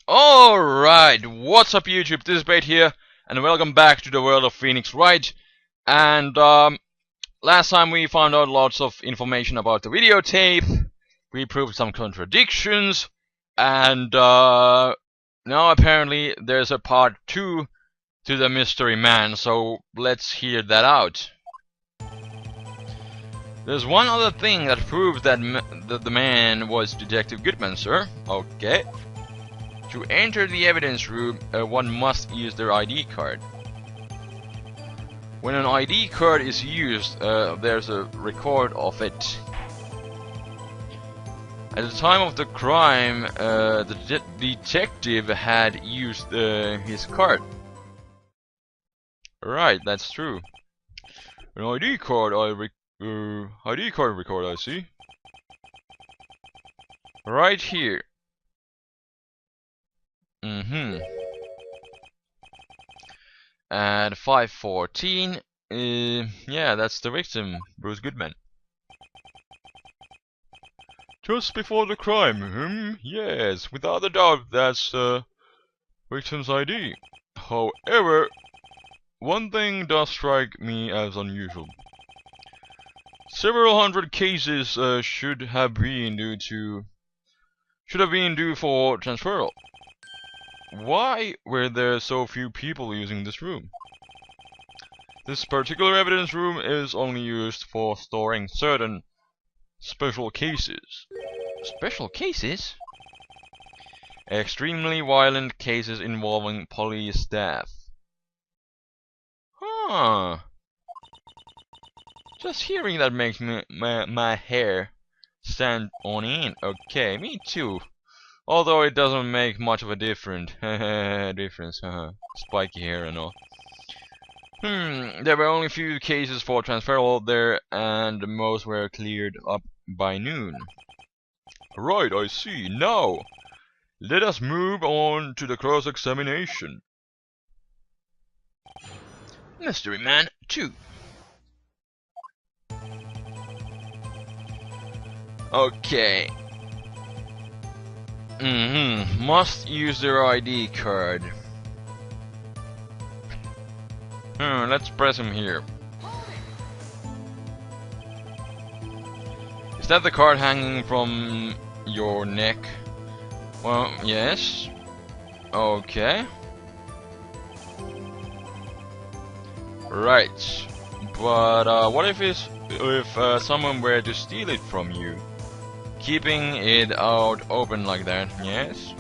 Alright, what's up YouTube, this is SPADE here, and welcome back to the world of Phoenix Wright. And last time we found out lots of information about the videotape, we proved some contradictions, and now apparently there's a part 2 to the mystery man, so let's hear that out. There's one other thing that proves that the man was Detective Goodman, sir. Okay. To enter the evidence room, one must use their ID card. When an ID card is used, there's a record of it. At the time of the crime, the detective had used his card. Right, that's true. An ID card, ID card record, I see. Right here. At 5:14, yeah, that's the victim, Bruce Goodman. Just before the crime, yes, without a doubt, that's the victim's ID. However, one thing does strike me as unusual. Several hundred cases should have been due for transferal. Why were there so few people using this room? This particular evidence room is only used for storing certain special cases. Special cases? Extremely violent cases involving police staff. Huh. Just hearing that makes my hair stand on end. Okay, me too. Although it doesn't make much of a difference. Spiky hair and all. There were only a few cases for transferal there, and most were cleared up by noon. Right, I see. Now, let us move on to the cross-examination. Mystery Man 2. Okay. Must use their ID card. Let's press him here. Is that the card hanging from your neck? Well, yes. Okay. Right. But what if someone were to steal it from you? Keeping it out open like that, yes?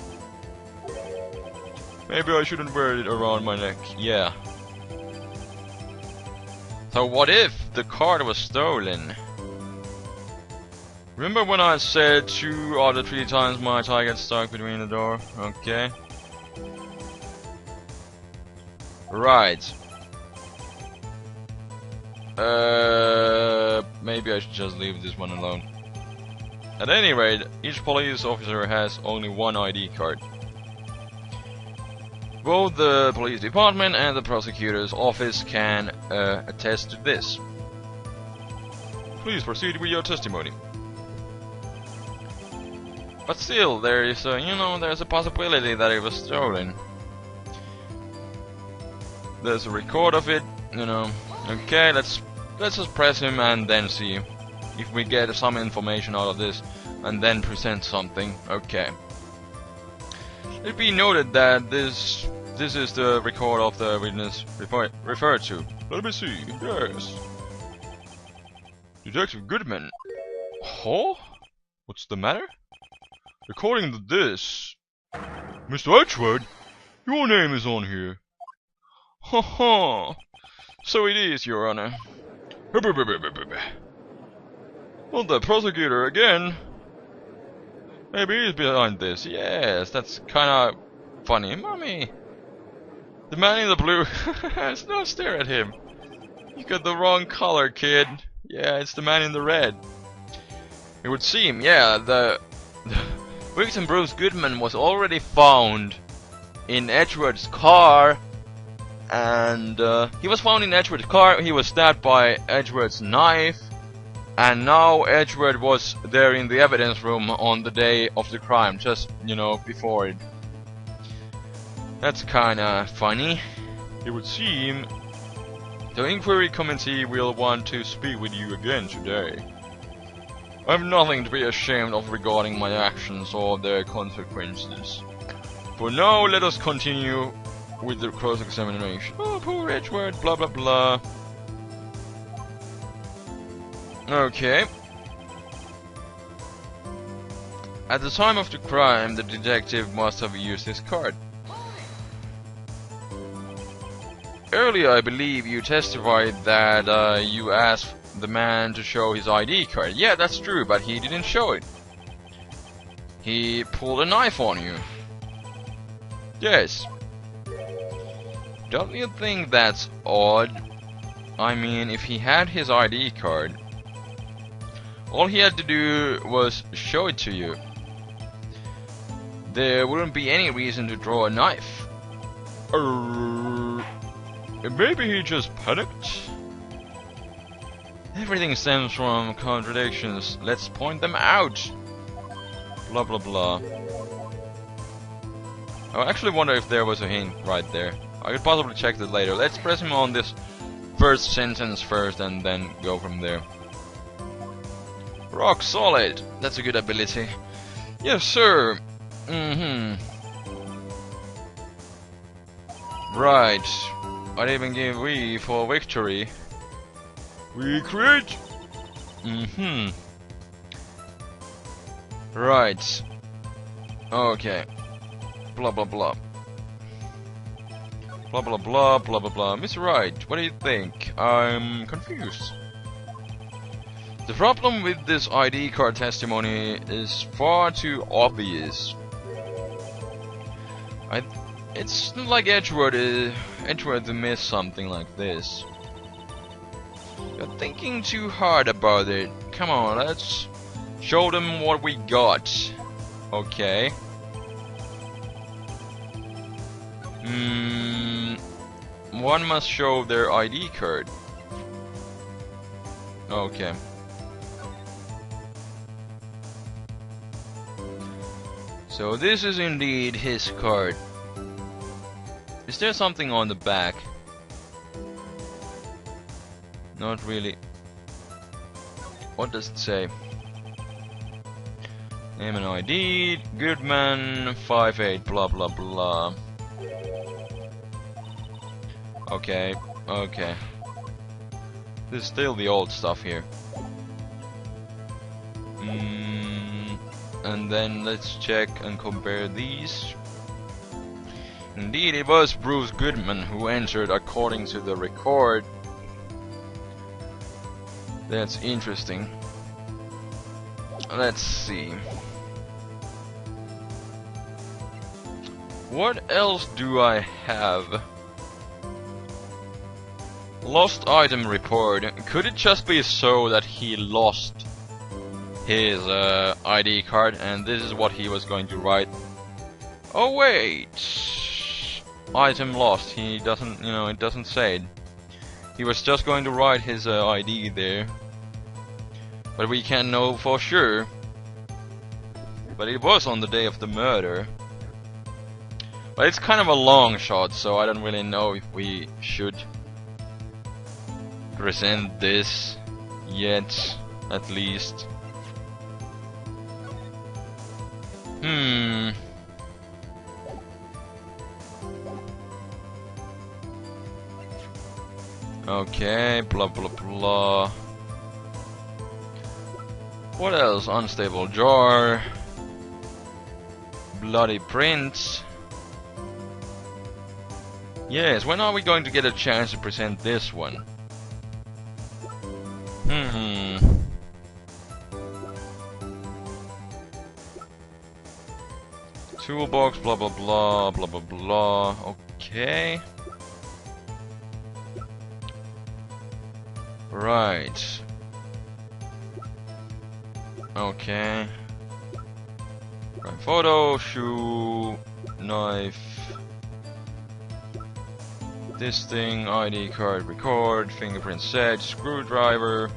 Maybe I shouldn't wear it around my neck, yeah. So what if the card was stolen? Remember when I said 2 out of 3 times my tie gets stuck between the door? Okay. Right. Maybe I should just leave this one alone. At any rate, each police officer has only one ID card. Both the police department and the prosecutor's office can attest to this. Please proceed with your testimony. But still, there is there's a possibility that it was stolen. There's a record of it, Okay, let's just press him and then see if we get some information out of this, and then present something. Okay. It be noted that this is the record of the witness referred to. Let me see. Yes. Detective Goodman. Huh? What's the matter? According to this, Mr. Edgeworth, your name is on here. Haha. So it is, Your Honor. Well, the prosecutor again. Maybe he's behind this. Yes, that's kinda funny. Mommy! The man in the blue. Don't stare at him. You got the wrong color, kid. Yeah, it's the man in the red. It would seem, yeah, the victim Bruce Goodman was already found in Edgeworth's car. And he was found in Edgeworth's car. He was stabbed by Edgeworth's knife. And now Edgeworth was there in the evidence room on the day of the crime, just, before it. That's kinda funny. It would seem the inquiry committee will want to speak with you again today. I have nothing to be ashamed of regarding my actions or their consequences. For now, let us continue with the cross-examination. Oh, poor Edward, blah blah blah. Okay. At the time of the crime, the detective must have used his card. Earlier, I believe you testified that you asked the man to show his ID card. Yeah, that's true, but he didn't show it. He pulled a knife on you. Yes. Don't you think that's odd? I mean, if he had his ID card, all he had to do was show it to you. There wouldn't be any reason to draw a knife. Maybe he just panicked? Everything stems from contradictions. Let's point them out. Blah blah blah. I actually wonder if there was a hint right there. I could possibly check that later. Let's press him on this first sentence first and then go from there. Rock solid. That's a good ability. Yes, sir. Right. I'd even give we for victory. We crit. Right. Okay. Blah blah blah. Blah blah blah blah blah blah. Miss Wright, what do you think? I'm confused. The problem with this ID card testimony is far too obvious. It's not like Edward missed something like this. You're thinking too hard about it. Come on, let's show them what we got. Okay. One must show their ID card. Okay. So this is indeed his card. Is there something on the back? Not really. What does it say? Name and ID, Goodman, 58, blah blah blah. Okay, okay. This is still the old stuff here. And then let's check and compare these. Indeed, it was Bruce Goodman who entered according to the record. That's interesting. Let's see. What else do I have? Lost item report. Could it just be so that he lost his ID card and this is what he was going to write? Oh wait! Item lost. He doesn't, you know, it doesn't say it. He was just going to write his ID there. But we can't know for sure. But it was on the day of the murder. But it's kind of a long shot, so I don't really know if we should present this yet, at least. Okay, blah blah blah. What else? Unstable jar. Bloody prints. Yes, when are we going to get a chance to present this one? Toolbox, blah blah blah, blah blah blah. Okay. Right. Okay. Right. Photo, shoe, knife. This thing, ID card, record, fingerprint set, screwdriver.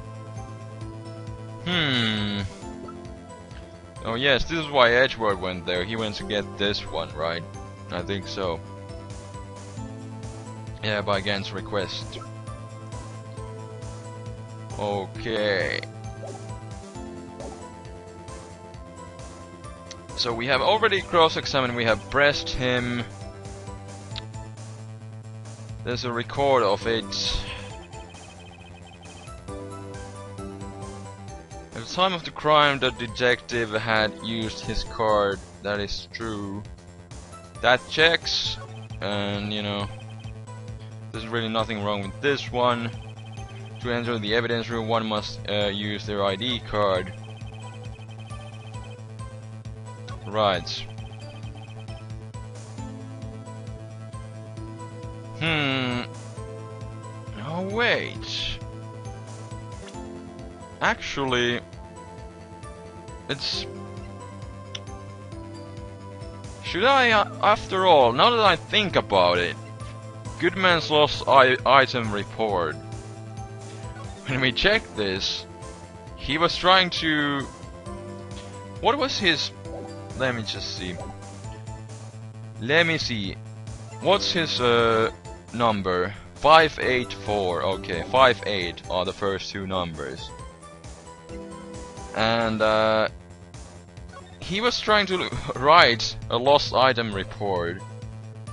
Oh yes, this is why Edward went there. He went to get this one, right? I think so. Yeah, by Gant's request. Okay. So we have already cross-examined, we have pressed him. There's a record of it. At the time of the crime, the detective had used his card. That is true. That checks. And, you know, there's really nothing wrong with this one. To enter the evidence room, one must use their ID card. Right. Oh, wait. Actually, it's... Should I, after all, now that I think about it, Goodman's lost item report. When we check this, he was trying to... What was his... Let me just see. Let me see. What's his number? 584. Okay, 58 are the first two numbers. And he was trying to write a lost item report.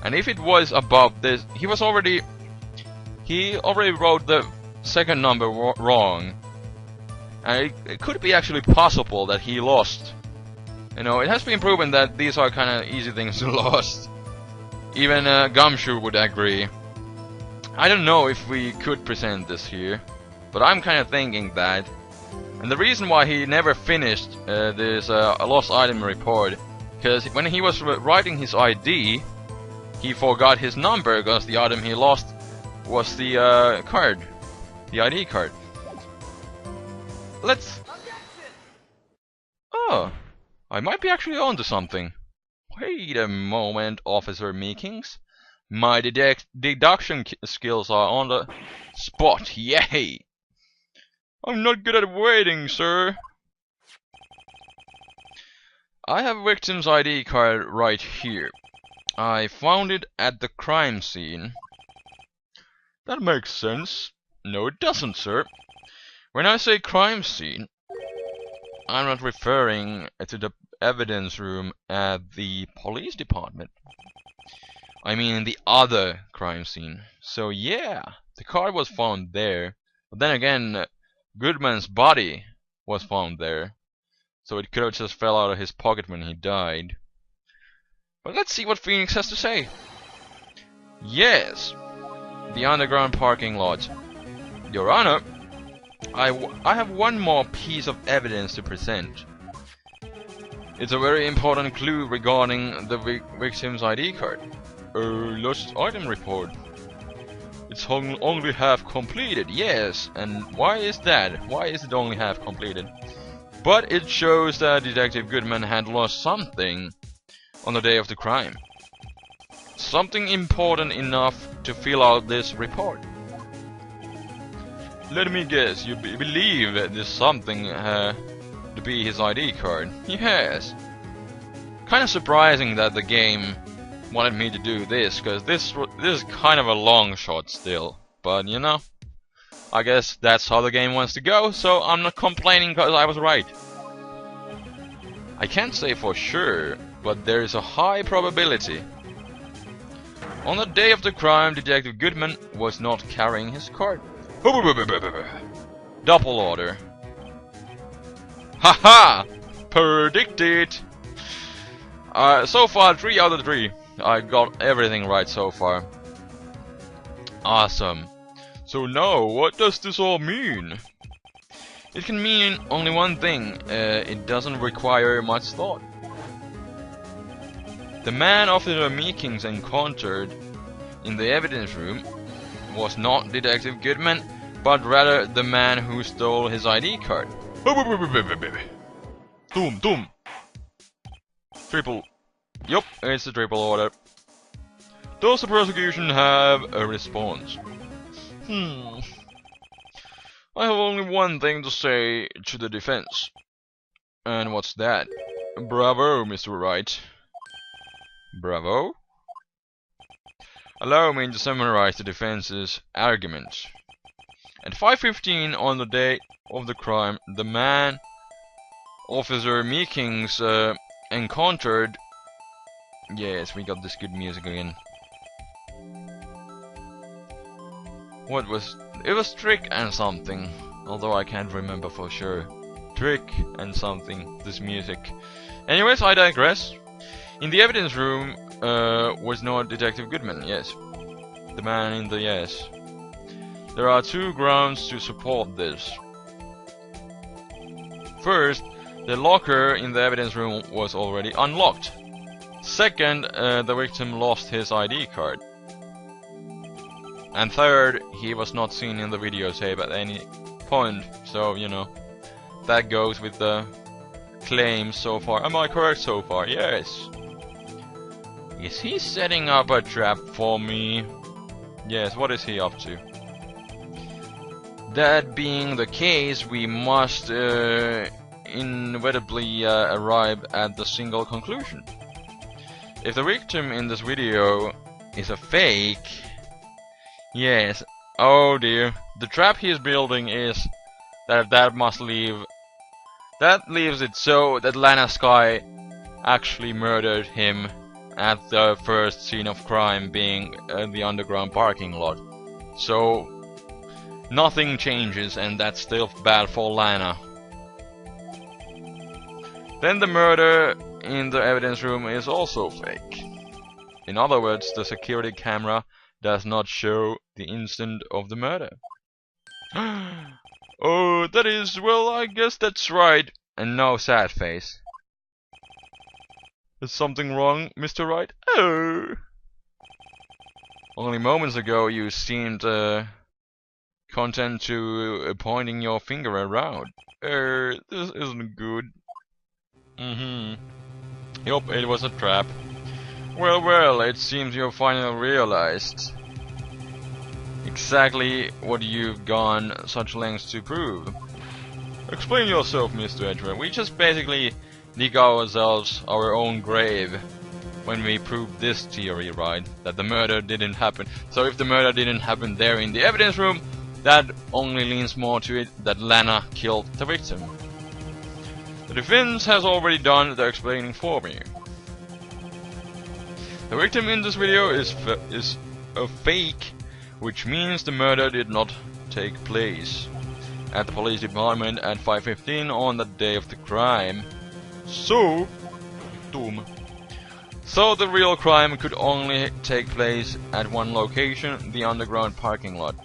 And if it was above this, he already wrote the second number wrong. And it could be actually possible that he lost. You know, it has been proven that these are kind of easy things to lost. Even Gumshoe would agree. I don't know if we could present this here, but I'm kind of thinking that. And the reason why he never finished this lost item report, because when he was writing his ID, he forgot his number because the item he lost was the card, the ID card. Let's... Oh, I might be actually onto something. Wait a moment, Officer Meekins. My deduction skills are on the spot, yay! I'm not good at waiting, sir. I have victim's ID card right here. I found it at the crime scene. That makes sense. No, it doesn't, sir. When I say crime scene, I'm not referring to the evidence room at the police department. I mean the other crime scene. So yeah, the card was found there. But then again, Goodman's body was found there. So it could have just fell out of his pocket when he died. But let's see what Phoenix has to say. Yes, the underground parking lot. Your Honor, I have one more piece of evidence to present. It's a very important clue regarding the victim's ID card. Lost item report. It's only half completed, yes. And why is that? Why is it only half completed? But it shows that Detective Goodman had lost something on the day of the crime. Something important enough to fill out this report. Let me guess, you believe this something to be his ID card? Yes. Kind of surprising that the game wanted me to do this, because this is kind of a long shot still. But you know, I guess that's how the game wants to go, so I'm not complaining because I was right. I can't say for sure, but there is a high probability. On the day of the crime, Detective Goodman was not carrying his card. Double order. Haha! Predicted! So far, 3 out of 3. I got everything right so far. Awesome. So now, what does this all mean? It can mean only one thing. It doesn't require much thought. The man Officer Meekins encountered in the evidence room was not Detective Goodman, but rather the man who stole his ID card. Doom. Triple. Yup, it's a triple order. Does the prosecution have a response? I have only one thing to say to the defense. And what's that? Bravo, Mr. Wright. Bravo? Allow me to summarize the defense's arguments. At 5:15 on the day of the crime, the man Officer Meekins encountered... Yes, we got this good music again. What was... It was Trick and something, although I can't remember for sure. Trick and something, this music. Anyways, I digress. In the evidence room was not Detective Goodman, yes. The man in the yes. There are two grounds to support this. First, the locker in the evidence room was already unlocked. Second, the victim lost his ID card. And third, he was not seen in the videotape at any point, so, you know, that goes with the claims so far. Am I correct so far? Yes. Is he setting up a trap for me? Yes, what is he up to? That being the case, we must inevitably arrive at the single conclusion. If the victim in this video is a fake... Yes, oh dear. The trap he is building is that must leave... That leaves it so that Lana Skye actually murdered him at the first scene of crime, being the underground parking lot. So nothing changes, and that's still bad for Lana. Then the murder in the evidence room is also fake. In other words, the security camera does not show the instant of the murder. Oh, that is, well, I guess that's right. And no sad face. Is something wrong, Mr. Wright? Oh! Only moments ago you seemed content to pointing your finger around. This isn't good. Yup, it was a trap. Well, it seems you've finally realized exactly what you've gone such lengths to prove. Explain yourself, Mr. Edgeworth. We just basically dig ourselves our own grave when we prove this theory, right? That the murder didn't happen. So if the murder didn't happen there in the evidence room, that only leans more to it that Lana killed the victim. The defense has already done the explaining for me. The victim in this video is a fake, which means the murder did not take place at the police department at 5:15 on the day of the crime. So, the real crime could only take place at one location, the underground parking lot.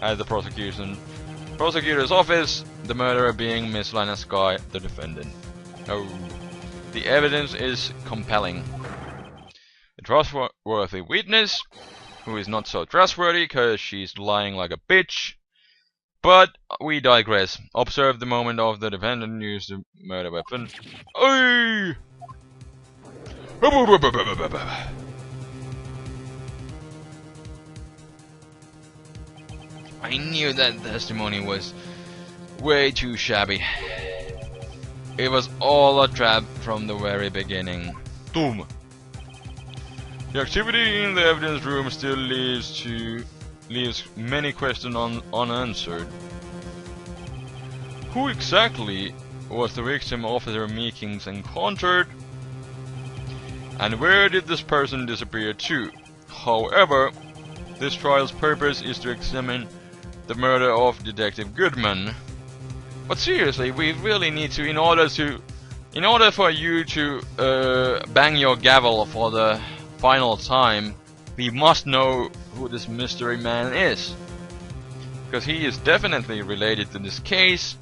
At the prosecutor's office, the murderer being Miss Lana Skye, the defendant. Oh, the evidence is compelling. A trustworthy witness, who is not so trustworthy because she's lying like a bitch. But we digress. Observe the moment of the defendant used the murder weapon. Oy! I knew that testimony was way too shabby. It was all a trap from the very beginning. Doom. The activity in the evidence room still leaves many questions unanswered. Who exactly was the victim Officer Meekins encountered? And where did this person disappear to? However, this trial's purpose is to examine the murder of Detective Goodman. But seriously, we really need to, in order for you to bang your gavel for the final time, we must know who this mystery man is. Because he is definitely related to this case,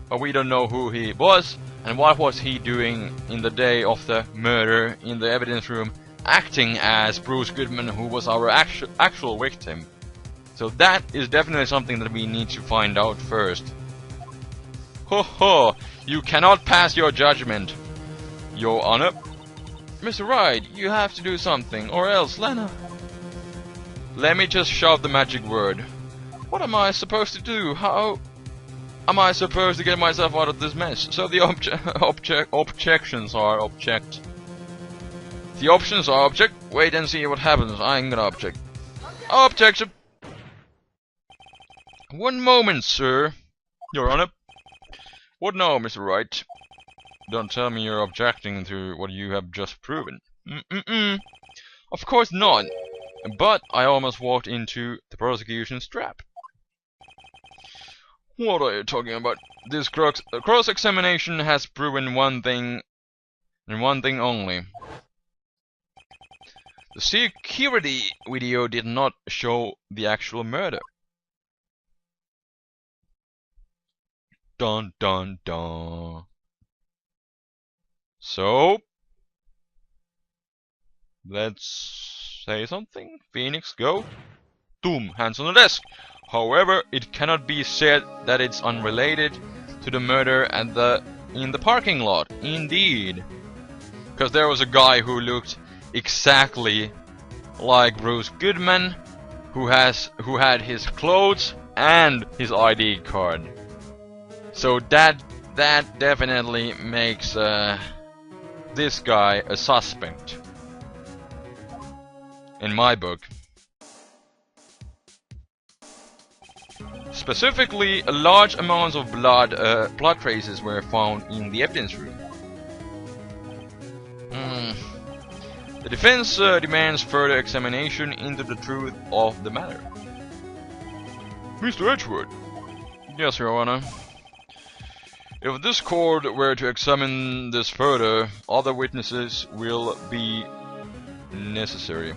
but we don't know who he was and what was he doing in the day of the murder in the evidence room, acting as Bruce Goodman, who was our actual victim. So that is definitely something that we need to find out first. Ho ho! You cannot pass your judgment, Your Honor. Mr. Wright, you have to do something, or else Lana... Let me just shout the magic word. What am I supposed to do? How am I supposed to get myself out of this mess? So the objections are object. The options are object. Wait and see what happens. I'm gonna object. Objection! One moment, sir. Your Honor. What now, Mr. Wright? Don't tell me you're objecting to what you have just proven. Of course not. But I almost walked into the prosecution's trap. What are you talking about? This cross-examination has proven one thing, and one thing only. The security video did not show the actual murder. Dun dun dun. So, let's say something. Phoenix, go. Doom, hands on the desk. However, it cannot be said that it's unrelated to the murder in the parking lot. Indeed. Because there was a guy who looked exactly like Bruce Goodman, who had his clothes and his ID card. So that definitely makes this guy a suspect in my book. Specifically, large amounts of blood traces were found in the evidence room. The defense demands further examination into the truth of the matter. Mr. Edgewood. Yes, Your Honor. If this court were to examine this further, other witnesses will be necessary.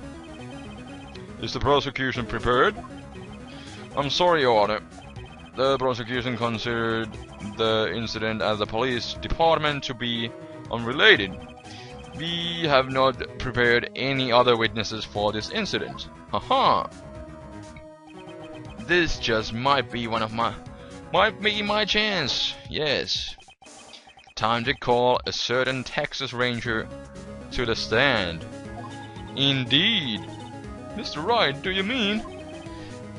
Is the prosecution prepared? I'm sorry, Your Honor. The prosecution considered the incident at the police department to be unrelated. We have not prepared any other witnesses for this incident. Haha. This just might be my chance. Yes. Time to call a certain Texas Ranger to the stand. Indeed. Mr. Wright, do you mean?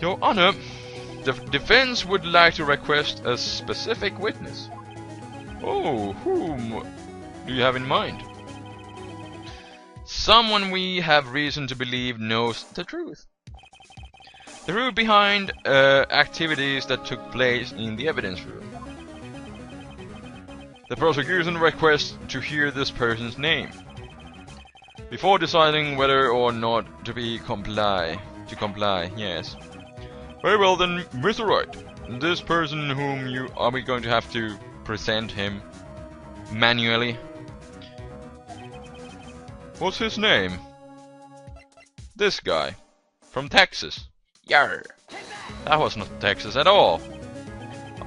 Your Honor, the defense would like to request a specific witness. Oh, whom do you have in mind? Someone we have reason to believe knows the truth. The truth behind activities that took place in the evidence room. The prosecution requests to hear this person's name before deciding whether or not to comply. Yes. Very well then, Mr. Wright. This person are we going to have to present him manually? What's his name? This guy. From Texas. Yarr. That was not Texas at all.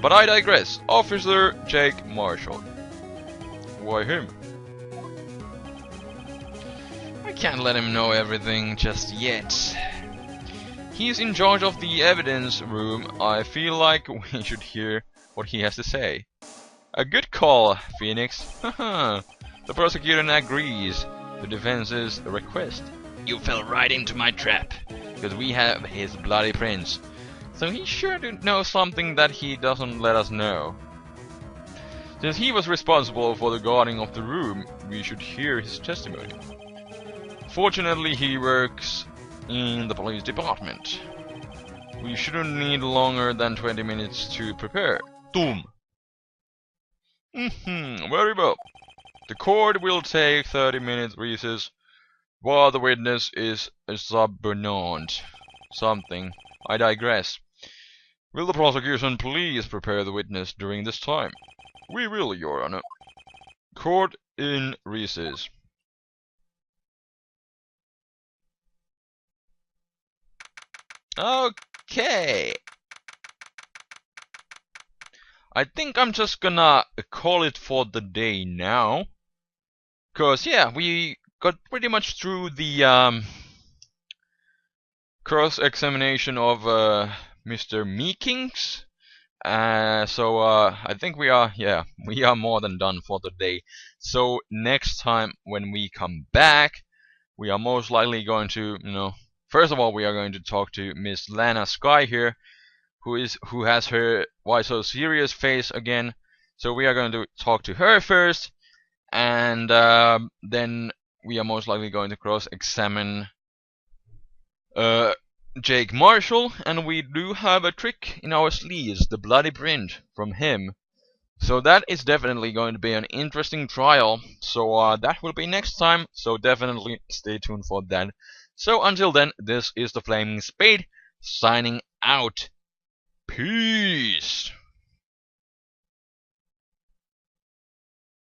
But I digress. Officer Jake Marshall. Why him? I can't let him know everything just yet. He's in charge of the evidence room. I feel like we should hear what he has to say. A good call, Phoenix. Haha. The prosecutor agrees to defense's request. You fell right into my trap, because we have his bloody prints. So he's sure to know something that he doesn't let us know. Since he was responsible for the guarding of the room, we should hear his testimony. Fortunately, he works in the police department. We shouldn't need longer than 20 minutes to prepare. Doom. Very well. The court will take 30-minute recess while the witness is subpoenaed. Something. I digress. Will the prosecution please prepare the witness during this time? We will, Your Honor. Court in recess. Okay. I think I'm just gonna call it for the day now. Cause yeah, we got pretty much through the cross-examination of Mr. Meekins. So I think we are more than done for the day. So next time when we come back, we are most likely going to, first of all, we are going to talk to Miss Lana Sky here, who has her why so serious face again. So we are going to talk to her first, and then we are most likely going to cross-examine Jake Marshall, and we do have a trick in our sleeves, the bloody print from him. So that is definitely going to be an interesting trial. So that will be next time, so definitely stay tuned for that. So until then, this is the Flaming Spade signing out. Peace!